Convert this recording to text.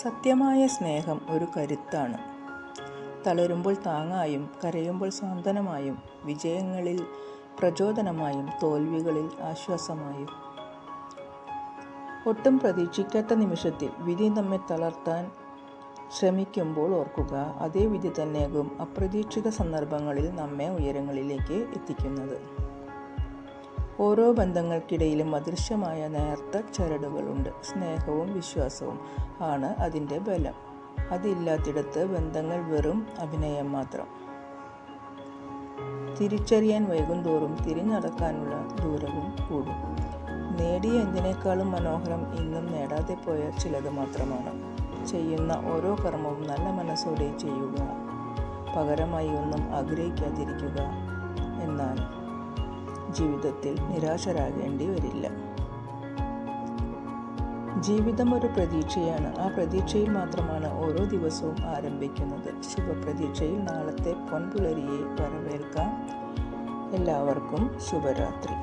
സത്യമായ സ്നേഹം ഒരു കരുത്താണ്. തളരുമ്പോൾ താങ്ങായും കരയുമ്പോൾ സാന്ത്വനമായും വിജയങ്ങളിൽ പ്രചോദനമായും തോൽവികളിൽ ആശ്വാസമായും. ഒട്ടും പ്രതീക്ഷിക്കാത്ത നിമിഷത്തിൽ വിധി നമ്മെ തളർത്താൻ ശ്രമിക്കുമ്പോൾ ഓർക്കുക, അതേ വിധി തന്നെയാകും അപ്രതീക്ഷിത സന്ദർഭങ്ങളിൽ നമ്മെ ഉയരങ്ങളിലേക്ക് എത്തിക്കുന്നത്. ഓരോ ബന്ധങ്ങൾക്കിടയിലും അദൃശ്യമായ നേർത്ത ചരടുകളുണ്ട്. സ്നേഹവും വിശ്വാസവും ആണ് അതിൻ്റെ ബലം. അതില്ലാത്തിടത്ത് ബന്ധങ്ങൾ വെറും അഭിനയം മാത്രം. തിരിച്ചറിയാൻ വൈകുന്തോറും തിരിഞ്ഞടക്കാനുള്ള ദൂരവും കൂടും. നേടിയ എന്തിനേക്കാളും മനോഹരം ഇന്നും നേടാതെ പോയ ചിലത് മാത്രമാണ്. ചെയ്യുന്ന ഓരോ കർമ്മവും നല്ല മനസ്സോടെ ചെയ്യുക, പകരമായി ഒന്നും ആഗ്രഹിക്കാതിരിക്കുക. എന്നാൽ ജീവിതത്തിൽ നിരാശരാകേണ്ടി വരില്ല. ജീവിതം ഒരു പ്രതീക്ഷയാണ്. ആ പ്രതീക്ഷയിൽ മാത്രമാണ് ഓരോ ദിവസവും ആരംഭിക്കുന്നത്. ശുഭപ്രതീക്ഷയിൽ നാളത്തെ പൊൻപുലരിയെ വരവേൽക്കാം. എല്ലാവർക്കും ശുഭരാത്രി.